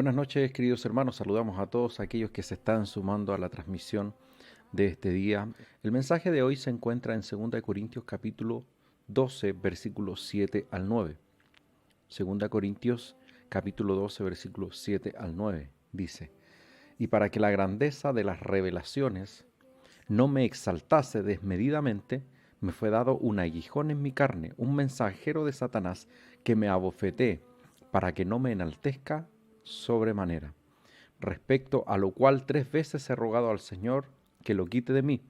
Buenas noches, queridos hermanos. Saludamos a todos aquellos que se están sumando a la transmisión de este día. El mensaje de hoy se encuentra en 2 Corintios capítulo 12, versículos 7 al 9. 2 Corintios capítulo 12, versículos 7 al 9 dice: Y para que la grandeza de las revelaciones no me exaltase desmedidamente, me fue dado un aguijón en mi carne, un mensajero de Satanás que me abofetee, para que no me enaltezca sobremanera. Respecto a lo cual 3 veces he rogado al Señor que lo quite de mí.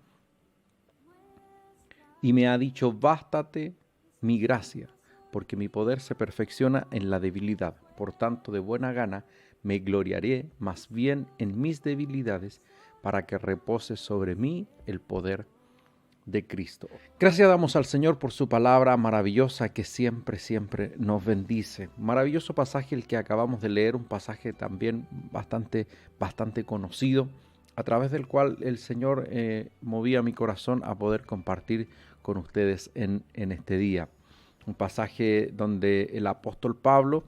Y me ha dicho: bástate mi gracia, porque mi poder se perfecciona en la debilidad. Por tanto, de buena gana me gloriaré más bien en mis debilidades, para que repose sobre mí el poder de Cristo. Gracias damos al Señor por su palabra maravillosa que siempre, siempre nos bendice. Maravilloso pasaje el que acabamos de leer, un pasaje también bastante conocido, a través del cual el Señor movía mi corazón a poder compartir con ustedes en este día. Un pasaje donde el apóstol Pablo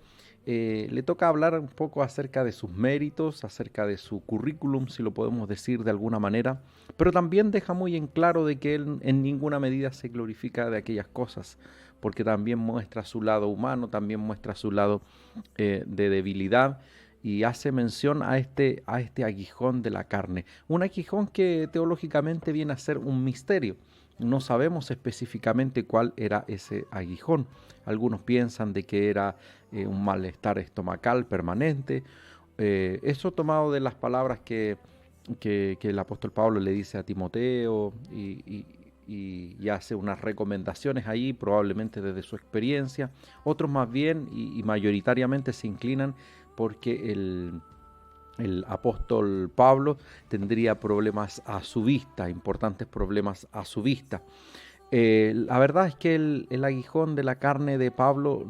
le toca hablar un poco acerca de sus méritos, acerca de su currículum, si lo podemos decir de alguna manera, pero también deja muy en claro de que él en ninguna medida se glorifica de aquellas cosas, porque también muestra su lado humano, también muestra su lado de debilidad, y hace mención a este aguijón de la carne, un aguijón que teológicamente viene a ser un misterio. No sabemos específicamente cuál era ese aguijón. Algunos piensan de que era un malestar estomacal permanente. Eso tomado de las palabras que el apóstol Pablo le dice a Timoteo y hace unas recomendaciones ahí, probablemente desde su experiencia. Otros más bien y mayoritariamente se inclinan porque el apóstol Pablo tendría problemas a su vista, importantes problemas a su vista. La verdad es que el aguijón de la carne de Pablo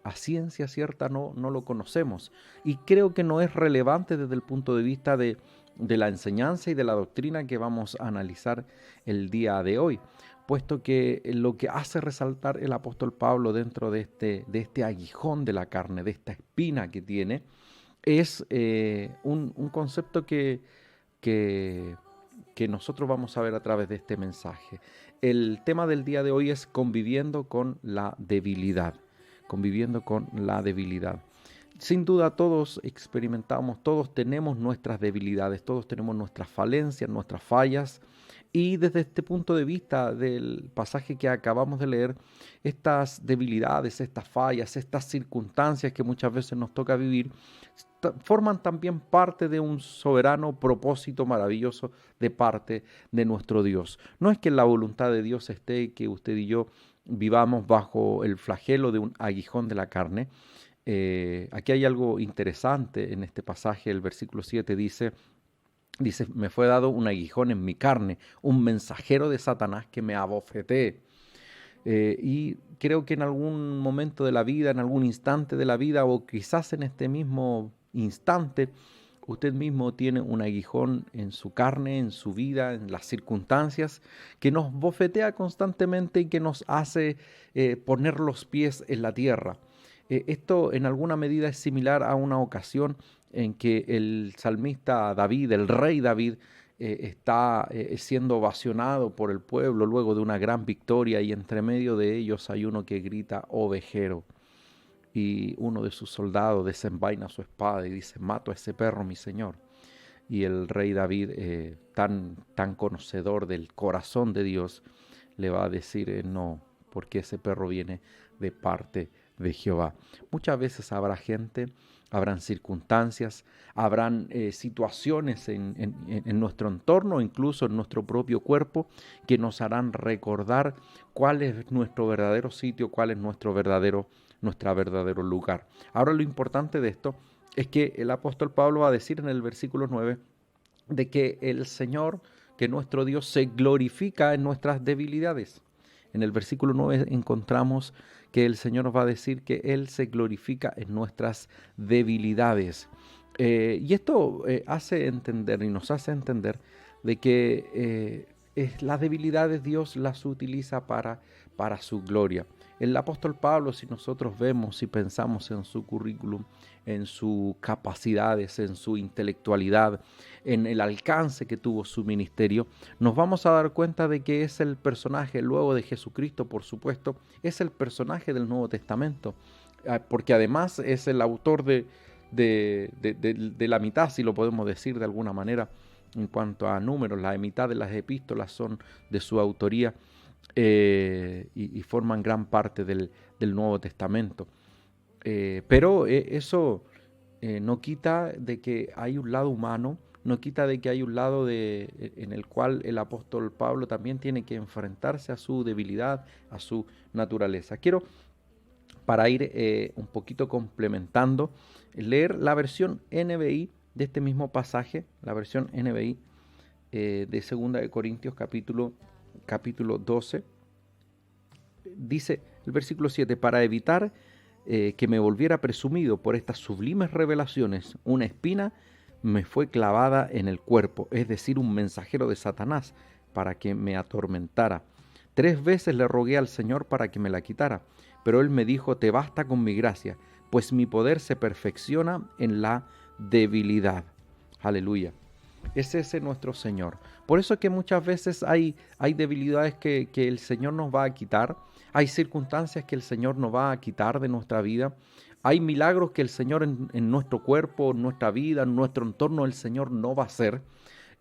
a ciencia cierta no lo conocemos, y creo que no es relevante desde el punto de vista de la enseñanza y de la doctrina que vamos a analizar el día de hoy, puesto que lo que hace resaltar el apóstol Pablo dentro de este aguijón de la carne, de esta espina que tiene, es un concepto que, que nosotros vamos a ver a través de este mensaje. El tema del día de hoy es conviviendo con la debilidad, conviviendo con la debilidad. Sin duda todos experimentamos, todos tenemos nuestras debilidades, todos tenemos nuestras falencias, nuestras fallas, y desde este punto de vista del pasaje que acabamos de leer, estas debilidades, estas fallas, estas circunstancias que muchas veces nos toca vivir, forman también parte de un soberano propósito maravilloso de parte de nuestro Dios. No es que en la voluntad de Dios esté que usted y yo vivamos bajo el flagelo de un aguijón de la carne. Aquí hay algo interesante en este pasaje. El versículo 7 dice: me fue dado un aguijón en mi carne, un mensajero de Satanás que me abofetee. Y creo que en algún momento de la vida, en algún instante de la vida, o quizás en este mismo instante, usted mismo tiene un aguijón en su carne, en su vida, en las circunstancias, que nos bofetea constantemente y que nos hace poner los pies en la tierra. Esto en alguna medida es similar a una ocasión en que el salmista David, el rey David, está siendo ovacionado por el pueblo luego de una gran victoria, y entre medio de ellos hay uno que grita ovejero, y uno de sus soldados desenvaina su espada y dice: mato a ese perro, mi señor. Y el rey David, tan conocedor del corazón de Dios, le va a decir no, porque ese perro viene de parte de Jehová. Muchas veces habrá gente, habrán circunstancias, habrán situaciones en nuestro entorno, incluso en nuestro propio cuerpo, que nos harán recordar cuál es nuestro verdadero sitio, cuál es nuestro verdadero lugar. Ahora, lo importante de esto es que el apóstol Pablo va a decir en el versículo 9 de que el Señor, que nuestro Dios, se glorifica en nuestras debilidades. En el versículo 9 encontramos que el Señor va a decir que Él se glorifica en nuestras debilidades. Y esto hace entender y nos hace entender de que las debilidades Dios las utiliza para su gloria. El apóstol Pablo, si nosotros vemos y pensamos en su currículum, en sus capacidades, en su intelectualidad, en el alcance que tuvo su ministerio, nos vamos a dar cuenta de que es el personaje, luego de Jesucristo, por supuesto, es el personaje del Nuevo Testamento, porque además es el autor de la mitad, si lo podemos decir de alguna manera, en cuanto a números. La mitad de las epístolas son de su autoría, y forman gran parte del Nuevo Testamento. Pero eso no quita de que hay un lado humano, no quita de que hay un lado en el cual el apóstol Pablo también tiene que enfrentarse a su debilidad, a su naturaleza. Quiero, para ir un poquito complementando, leer la versión NBI de este mismo pasaje, la versión NBI de 2 de Corintios capítulo 12. Dice el versículo 7, para evitar que me volviera presumido por estas sublimes revelaciones, una espina me fue clavada en el cuerpo, es decir, un mensajero de Satanás, para que me atormentara. 3 veces le rogué al Señor para que me la quitara, pero Él me dijo, te basta con mi gracia, pues mi poder se perfecciona en la debilidad. Aleluya. Es ese nuestro Señor. Por eso es que muchas veces hay debilidades que el Señor nos va a quitar, hay circunstancias que el Señor nos va a quitar de nuestra vida, hay milagros que el Señor en nuestro cuerpo, en nuestra vida, en nuestro entorno, el Señor no va a hacer.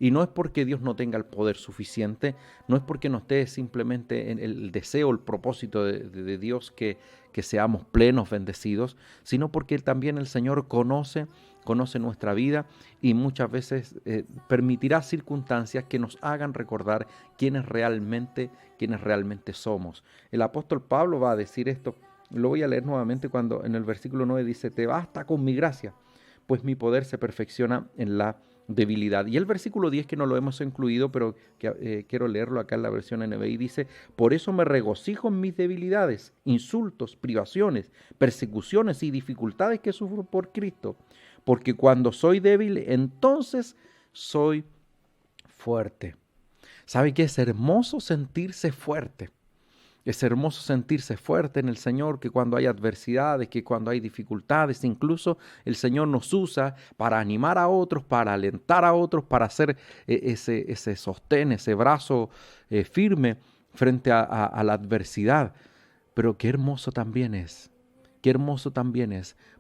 Y no es porque Dios no tenga el poder suficiente, no es porque no esté simplemente en el deseo, el propósito de Dios que seamos plenos, bendecidos, sino porque también el Señor conoce nuestra vida y muchas veces permitirá circunstancias que nos hagan recordar quiénes realmente somos. El apóstol Pablo va a decir esto, lo voy a leer nuevamente cuando en el versículo 9 dice, te basta con mi gracia, pues mi poder se perfecciona en la debilidad. Y el versículo 10, que no lo hemos incluido, pero que, quiero leerlo acá en la versión NBI, dice, por eso me regocijo en mis debilidades, insultos, privaciones, persecuciones y dificultades que sufro por Cristo, porque cuando soy débil, entonces soy fuerte. ¿Sabe qué? Es hermoso sentirse fuerte. Es hermoso sentirse fuerte en el Señor, que cuando hay adversidades, que cuando hay dificultades, incluso el Señor nos usa para animar a otros, para alentar a otros, para hacer ese sostén, ese brazo firme frente a la adversidad. Pero qué hermoso también es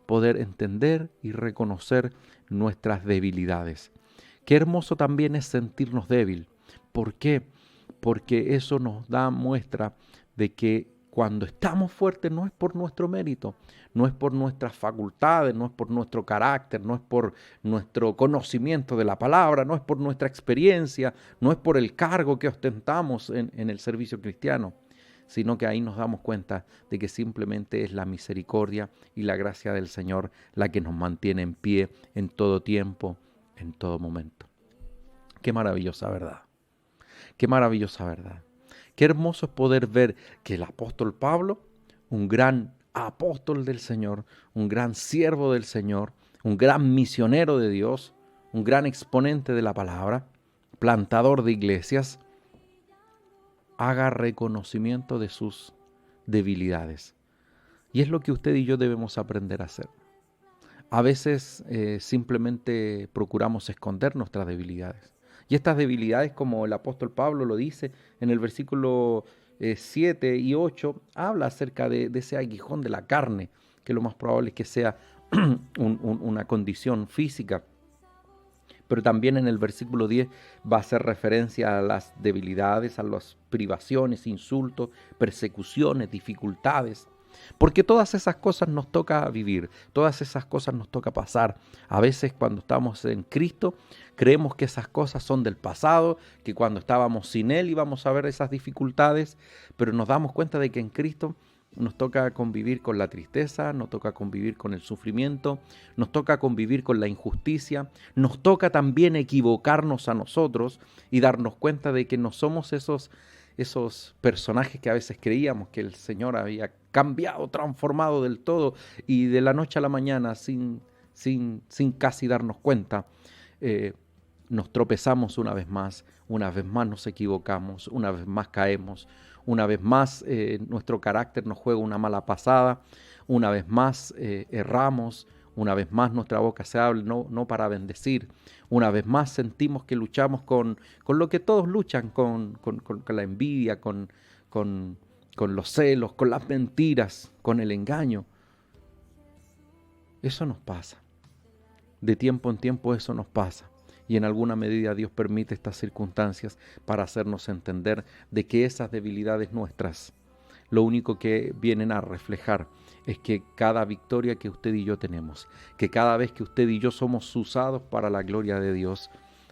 poder entender y reconocer nuestras debilidades. Qué hermoso también es sentirnos débil. ¿Por qué? Porque eso nos da muestra de que cuando estamos fuertes no es por nuestro mérito, no es por nuestras facultades, no es por nuestro carácter, no es por nuestro conocimiento de la palabra, no es por nuestra experiencia, no es por el cargo que ostentamos en el servicio cristiano, sino que ahí nos damos cuenta de que simplemente es la misericordia y la gracia del Señor la que nos mantiene en pie en todo tiempo, en todo momento. Qué maravillosa verdad. Qué maravillosa verdad. Qué hermoso es poder ver que el apóstol Pablo, un gran apóstol del Señor, un gran siervo del Señor, un gran misionero de Dios, un gran exponente de la palabra, plantador de iglesias, haga reconocimiento de sus debilidades. Y es lo que usted y yo debemos aprender a hacer. A veces simplemente procuramos esconder nuestras debilidades. Y estas debilidades, como el apóstol Pablo lo dice en el versículo 7 y 8, habla acerca de ese aguijón de la carne, que lo más probable es que sea una condición física. Pero también en el versículo 10 va a hacer referencia a las debilidades, a las privaciones, insultos, persecuciones, dificultades. Porque todas esas cosas nos toca vivir, todas esas cosas nos toca pasar. A veces cuando estamos en Cristo creemos que esas cosas son del pasado, que cuando estábamos sin Él íbamos a ver esas dificultades, pero nos damos cuenta de que en Cristo nos toca convivir con la tristeza, nos toca convivir con el sufrimiento, nos toca convivir con la injusticia, nos toca también equivocarnos a nosotros y darnos cuenta de que no somos esos personajes que a veces creíamos que el Señor había cambiado, transformado del todo y de la noche a la mañana sin casi darnos cuenta. nos tropezamos una vez más nos equivocamos, una vez más caemos, una vez más nuestro carácter nos juega una mala pasada, una vez más erramos, una vez más nuestra boca se abre no para bendecir, una vez más sentimos que luchamos con lo que todos luchan, con la envidia, con los celos, con las mentiras, con el engaño. Eso nos pasa. De tiempo en tiempo eso nos pasa. Y en alguna medida Dios permite estas circunstancias para hacernos entender de que esas debilidades nuestras, lo único que vienen a reflejar es que cada victoria que usted y yo tenemos, que cada vez que usted y yo somos usados para la gloria de Dios,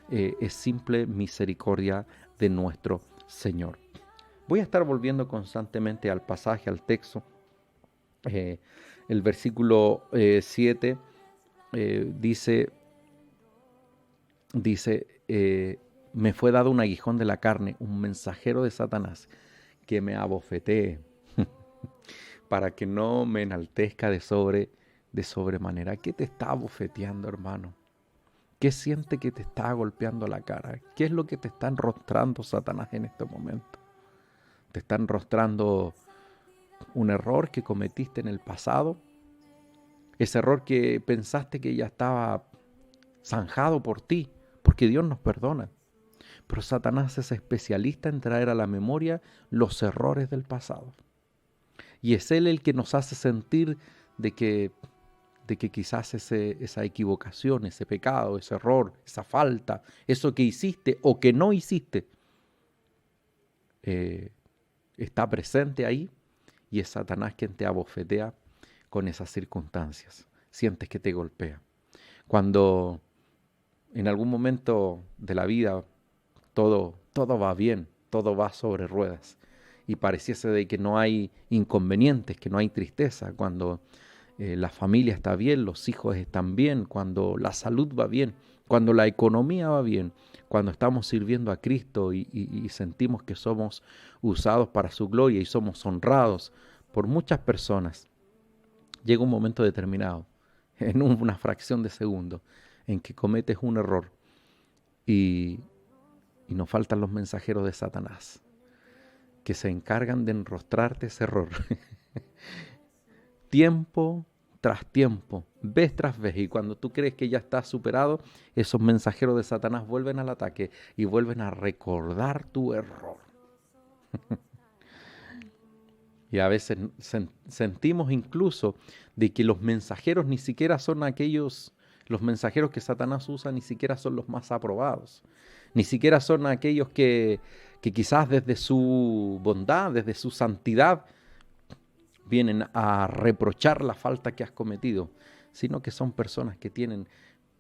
es simple misericordia de nuestro Señor. Voy a estar volviendo constantemente al pasaje, al texto. El versículo 7 dice, me fue dado un aguijón de la carne, un mensajero de Satanás que me abofetee para que no me enaltezca de sobremanera. ¿Qué te está abofeteando, hermano? ¿Qué siente que te está golpeando la cara? ¿Qué es lo que te está enrostrando Satanás en este momento? ¿Te está enrostrando un error que cometiste en el pasado? Ese error que pensaste que ya estaba zanjado por ti, porque Dios nos perdona. Pero Satanás es especialista en traer a la memoria los errores del pasado. Y es Él el que nos hace sentir de que quizás esa equivocación, ese pecado, ese error, esa falta, eso que hiciste o que no hiciste, está presente ahí, y es Satanás quien te abofetea con esas circunstancias. Sientes que te golpea. Cuando en algún momento de la vida todo va bien, todo va sobre ruedas, y pareciese de que no hay inconvenientes, que no hay tristeza, cuando la familia está bien, los hijos están bien, cuando la salud va bien, cuando la economía va bien, cuando estamos sirviendo a Cristo y sentimos que somos usados para su gloria y somos honrados por muchas personas, llega un momento determinado, en una fracción de segundo, en que cometes un error y nos faltan los mensajeros de Satanás, que se encargan de enrostrarte ese error. Tiempo tras tiempo, vez tras vez, y cuando tú crees que ya estás superado, esos mensajeros de Satanás vuelven al ataque y vuelven a recordar tu error. Y a veces sentimos incluso de que los mensajeros ni siquiera son aquellos, los mensajeros que Satanás usa ni siquiera son los más aprobados, ni siquiera son aquellos que quizás desde su bondad, desde su santidad, vienen a reprochar la falta que has cometido, sino que son personas que tienen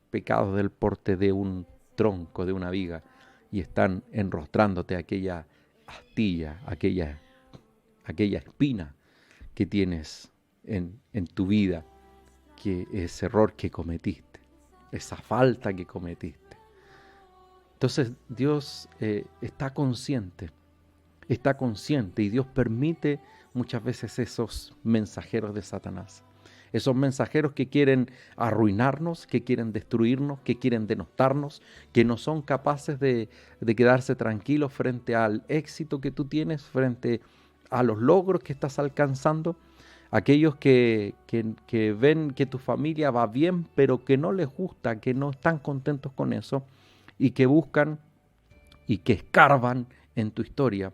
pecados del porte de un tronco, de una viga, y están enrostrándote aquella astilla, aquella espina que tienes en tu vida, que ese error que cometiste, esa falta que cometiste. Entonces Dios está consciente y Dios permite muchas veces esos mensajeros de Satanás. Esos mensajeros que quieren arruinarnos, que quieren destruirnos, que quieren denostarnos, que no son capaces de quedarse tranquilos frente al éxito que tú tienes, frente a los logros que estás alcanzando. Aquellos que ven que tu familia va bien, pero que no les gusta, que no están contentos con eso, y que buscan y que escarban en tu historia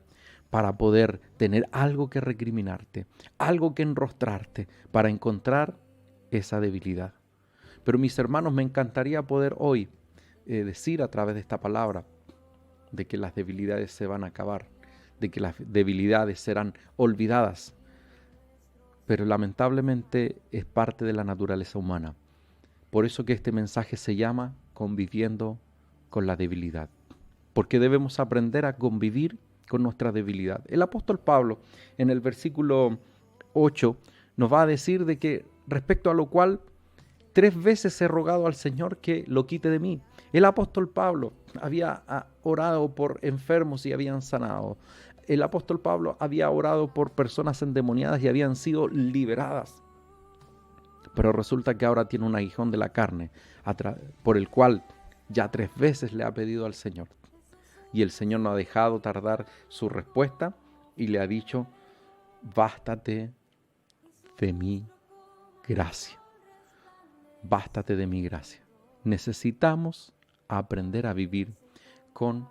para poder tener algo que recriminarte, algo que enrostrarte, para encontrar esa debilidad. Pero mis hermanos, me encantaría poder hoy decir a través de esta palabra de que las debilidades se van a acabar, de que las debilidades serán olvidadas, pero lamentablemente es parte de la naturaleza humana. Por eso que este mensaje se llama Conviviendo con la debilidad, porque debemos aprender a convivir con nuestra debilidad. El apóstol Pablo, en el versículo 8, nos va a decir de que respecto a lo cual 3 veces he rogado al Señor que lo quite de mí. El apóstol Pablo había orado por enfermos y habían sanado. El apóstol Pablo había orado por personas endemoniadas y habían sido liberadas. Pero resulta que ahora tiene un aguijón de la carne, por el cual Ya 3 veces le ha pedido al Señor. Y el Señor no ha dejado tardar su respuesta y le ha dicho, bástate de mi gracia. Bástate de mi gracia. Necesitamos aprender a vivir con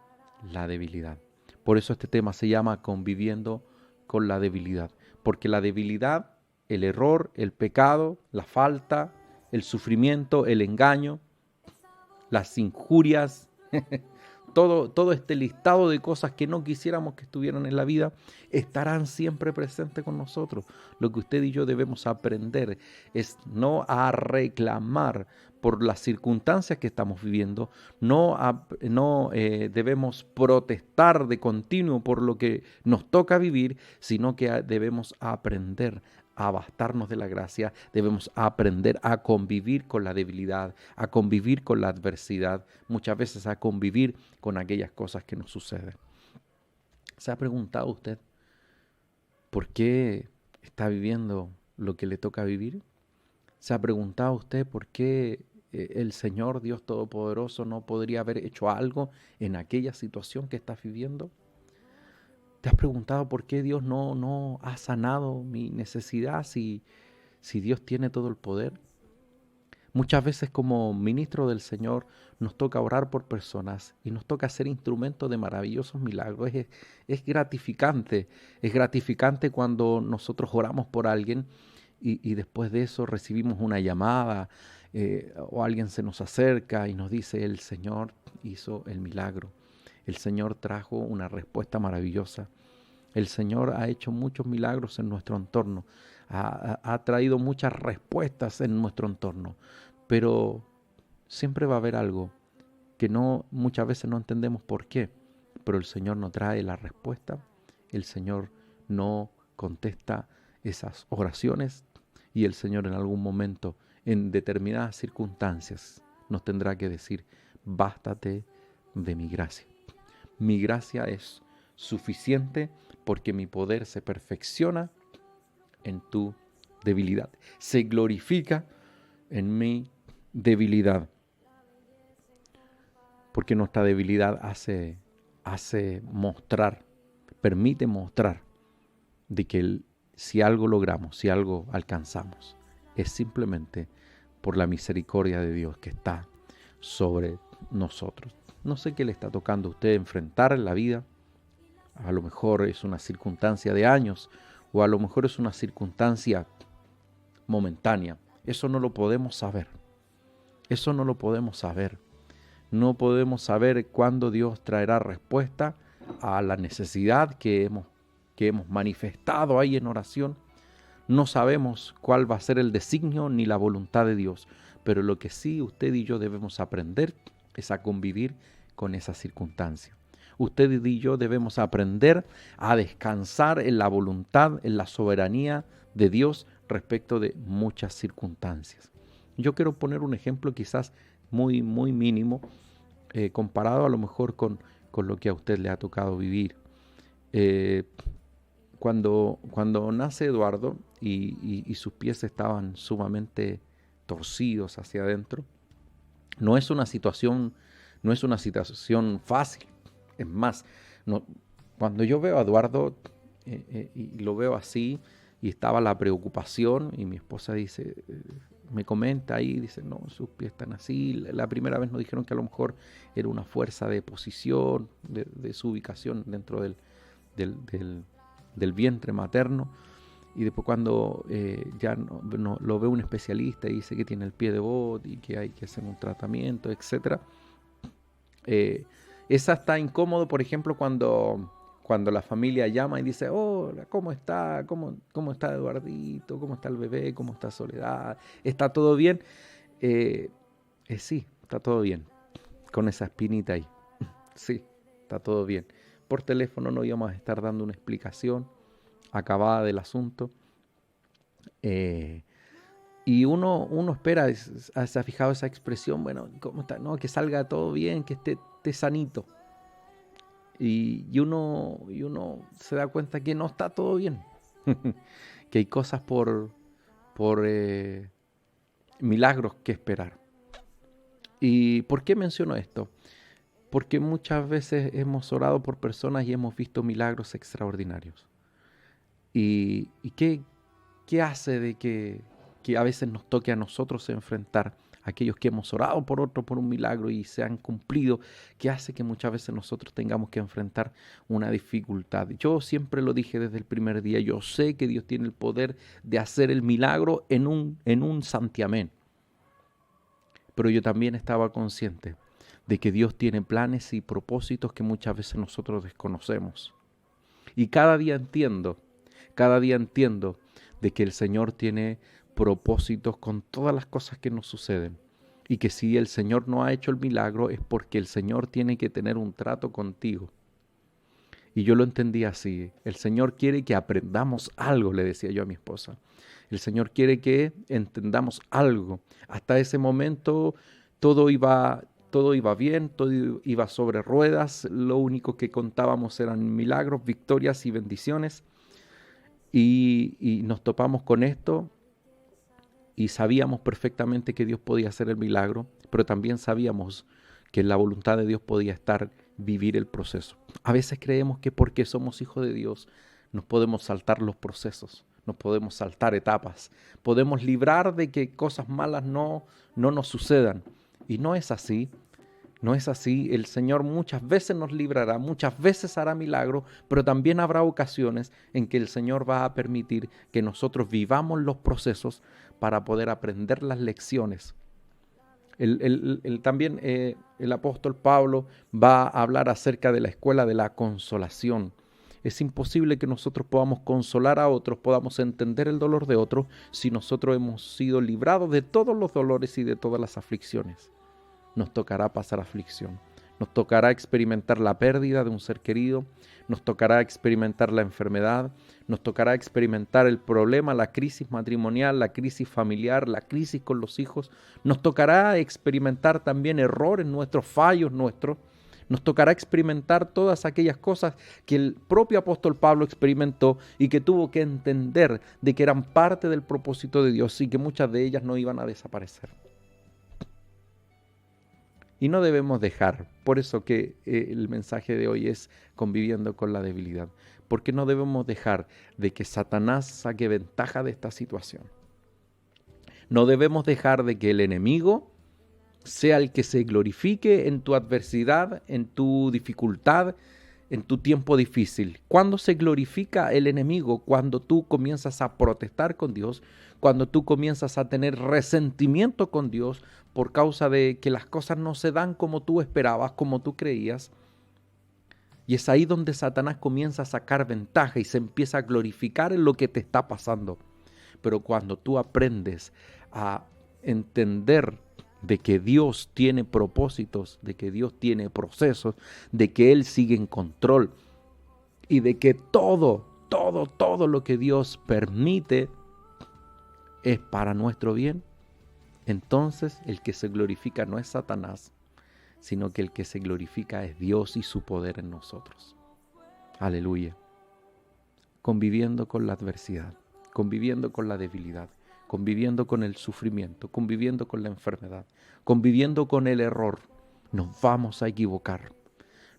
la debilidad. Por eso este tema se llama conviviendo con la debilidad. Porque la debilidad, el error, el pecado, la falta, el sufrimiento, el engaño, las injurias, todo este listado de cosas que no quisiéramos que estuvieran en la vida, estarán siempre presentes con nosotros. Lo que usted y yo debemos aprender es no a reclamar por las circunstancias que estamos viviendo, no debemos protestar de continuo por lo que nos toca vivir, sino que debemos aprender a bastarnos de la gracia, debemos aprender a convivir con la debilidad, a convivir con la adversidad, muchas veces a convivir con aquellas cosas que nos suceden. ¿Se ha preguntado usted por qué está viviendo lo que le toca vivir? ¿Se ha preguntado usted por qué el Señor Dios Todopoderoso no podría haber hecho algo en aquella situación que estás viviendo? ¿Te has preguntado por qué Dios no ha sanado mi necesidad si Dios tiene todo el poder? Muchas veces como ministro del Señor nos toca orar por personas y nos toca ser instrumentos de maravillosos milagros. Es gratificante cuando nosotros oramos por alguien y después de eso recibimos una llamada o alguien se nos acerca y nos dice, el Señor hizo el milagro. El Señor trajo una respuesta maravillosa. El Señor ha hecho muchos milagros en nuestro entorno. Ha traído muchas respuestas en nuestro entorno. Pero siempre va a haber algo que muchas veces no entendemos por qué. Pero el Señor no trae la respuesta. El Señor no contesta esas oraciones. Y el Señor en algún momento, en determinadas circunstancias, nos tendrá que decir, bástate de mi gracia. Mi gracia es suficiente porque mi poder se perfecciona en tu debilidad. Se glorifica en mi debilidad. Porque nuestra debilidad hace mostrar, permite mostrar de que si algo logramos, si algo alcanzamos, es simplemente por la misericordia de Dios que está sobre nosotros. No sé qué le está tocando a usted enfrentar en la vida. A lo mejor es una circunstancia de años o a lo mejor es una circunstancia momentánea. Eso no lo podemos saber. Eso no lo podemos saber. No podemos saber cuándo Dios traerá respuesta a la necesidad que hemos manifestado ahí en oración. No sabemos cuál va a ser el designio ni la voluntad de Dios. Pero lo que sí usted y yo debemos aprender es a convivir con esa circunstancia. Usted y yo debemos aprender a descansar en la voluntad, en la soberanía de Dios respecto de muchas circunstancias. Yo quiero poner un ejemplo quizás muy, muy mínimo, comparado a lo mejor con lo que a usted le ha tocado vivir. Cuando nace Eduardo y sus pies estaban sumamente torcidos hacia adentro, no es una situación fácil. Es más, cuando yo veo a Eduardo y lo veo así, y estaba la preocupación, y mi esposa dice, me comenta ahí, dice, no, sus pies están así. La primera vez nos dijeron que a lo mejor era una fuerza de posición, de su ubicación dentro del vientre materno. Y después cuando ya lo ve un especialista y dice que tiene el pie de bot y que hay que hacer un tratamiento, etc. Esa está incómodo, por ejemplo, cuando la familia llama y dice, hola, ¿cómo está? ¿Cómo está Eduardito? ¿Cómo está el bebé? ¿Cómo está Soledad? ¿Está todo bien? Sí, está todo bien. Con esa espinita ahí. Sí, está todo bien. Por teléfono no íbamos a estar dando una explicación acabada del asunto. Y uno espera, se ha fijado esa expresión, bueno, ¿cómo está? No, que salga todo bien, que esté sanito. Y uno se da cuenta que no está todo bien. Que hay cosas por milagros que esperar. ¿Y por qué menciono esto? Porque muchas veces hemos orado por personas y hemos visto milagros extraordinarios. ¿Y qué hace de que a veces nos toque a nosotros enfrentar a aquellos que hemos orado por otro, por un milagro y se han cumplido? ¿Qué hace que muchas veces nosotros tengamos que enfrentar una dificultad? Yo siempre lo dije desde el primer día, yo sé que Dios tiene el poder de hacer el milagro en un santiamén. Pero yo también estaba consciente de que Dios tiene planes y propósitos que muchas veces nosotros desconocemos. Y cada día entiendo de que el Señor tiene propósitos con todas las cosas que nos suceden. Y que si el Señor no ha hecho el milagro es porque el Señor tiene que tener un trato contigo. Y yo lo entendí así. El Señor quiere que aprendamos algo, le decía yo a mi esposa. El Señor quiere que entendamos algo. Hasta ese momento todo iba bien, todo iba sobre ruedas. Lo único que contábamos eran milagros, victorias y bendiciones. Y nos topamos con esto y sabíamos perfectamente que Dios podía hacer el milagro, pero también sabíamos que en la voluntad de Dios podía estar vivir el proceso. A veces creemos que porque somos hijos de Dios nos podemos saltar los procesos, nos podemos saltar etapas, podemos librar de que cosas malas no nos sucedan. Y no es así. No es así, el Señor muchas veces nos librará, muchas veces hará milagros, pero también habrá ocasiones en que el Señor va a permitir que nosotros vivamos los procesos para poder aprender las lecciones. También el apóstol Pablo va a hablar acerca de la escuela de la consolación. Es imposible que nosotros podamos consolar a otros, podamos entender el dolor de otros, si nosotros hemos sido librados de todos los dolores y de todas las aflicciones. Nos tocará pasar aflicción, nos tocará experimentar la pérdida de un ser querido, nos tocará experimentar la enfermedad, nos tocará experimentar el problema, la crisis matrimonial, la crisis familiar, la crisis con los hijos, nos tocará experimentar también errores nuestros, fallos nuestros, nos tocará experimentar todas aquellas cosas que el propio apóstol Pablo experimentó y que tuvo que entender de que eran parte del propósito de Dios y que muchas de ellas no iban a desaparecer. Y no debemos dejar, por eso que el mensaje de hoy es conviviendo con la debilidad, porque no debemos dejar de que Satanás saque ventaja de esta situación. No debemos dejar de que el enemigo sea el que se glorifique en tu adversidad, en tu dificultad, en tu tiempo difícil. ¿Cuándo se glorifica el enemigo? Cuando tú comienzas a protestar con Dios, cuando tú comienzas a tener resentimiento con Dios por causa de que las cosas no se dan como tú esperabas, como tú creías. Y es ahí donde Satanás comienza a sacar ventaja y se empieza a glorificar en lo que te está pasando. Pero cuando tú aprendes a entender de que Dios tiene propósitos, de que Dios tiene procesos, de que Él sigue en control y de que todo lo que Dios permite es para nuestro bien, entonces el que se glorifica no es Satanás, sino que el que se glorifica es Dios y su poder en nosotros. Aleluya. Conviviendo con la adversidad, conviviendo con la debilidad, conviviendo con el sufrimiento, conviviendo con la enfermedad, conviviendo con el error, nos vamos a equivocar,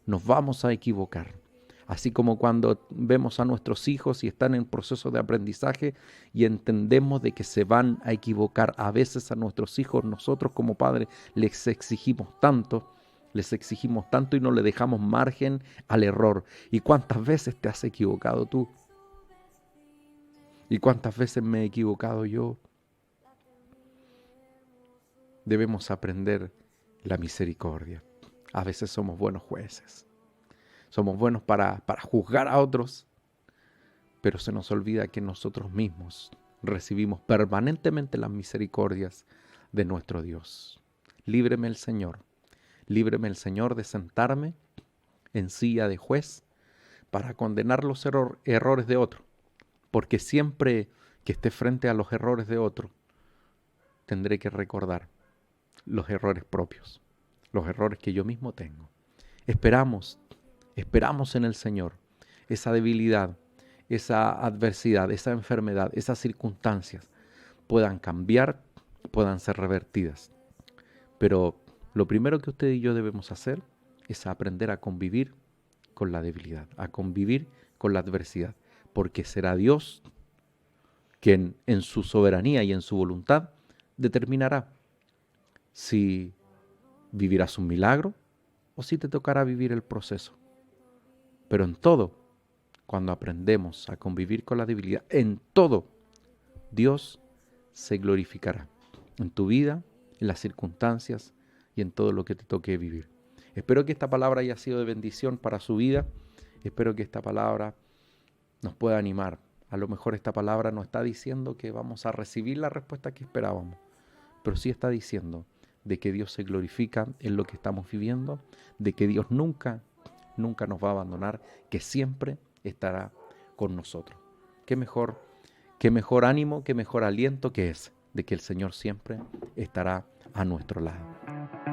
nos vamos a equivocar. Así como cuando vemos a nuestros hijos y están en proceso de aprendizaje y entendemos de que se van a equivocar. A veces a nuestros hijos, nosotros como padres, les exigimos tanto y no le dejamos margen al error. ¿Y cuántas veces te has equivocado tú? ¿Y cuántas veces me he equivocado yo? Debemos aprender la misericordia. A veces somos buenos jueces. Somos buenos para juzgar a otros, pero se nos olvida que nosotros mismos recibimos permanentemente las misericordias de nuestro Dios. Líbreme el Señor de sentarme en silla de juez para condenar los errores de otro, porque siempre que esté frente a los errores de otro, tendré que recordar los errores propios, los errores que yo mismo tengo. Esperamos en el Señor esa debilidad, esa adversidad, esa enfermedad, esas circunstancias puedan cambiar, puedan ser revertidas. Pero Lo primero que usted y yo debemos hacer es aprender a convivir con la debilidad, a convivir con la adversidad, porque será Dios quien en su soberanía y en su voluntad determinará si vivirás un milagro o si te tocará vivir el proceso. Pero en todo, cuando aprendemos a convivir con la debilidad, en todo, Dios se glorificará en tu vida, en las circunstancias y en todo lo que te toque vivir. Espero que esta palabra haya sido de bendición para su vida. Espero que esta palabra nos pueda animar. A lo mejor esta palabra no está diciendo que vamos a recibir la respuesta que esperábamos, pero sí está diciendo de que Dios se glorifica en lo que estamos viviendo, de que Dios nunca nos va a abandonar, que siempre estará con nosotros. Qué mejor ánimo, qué mejor aliento que es de que el Señor siempre estará a nuestro lado.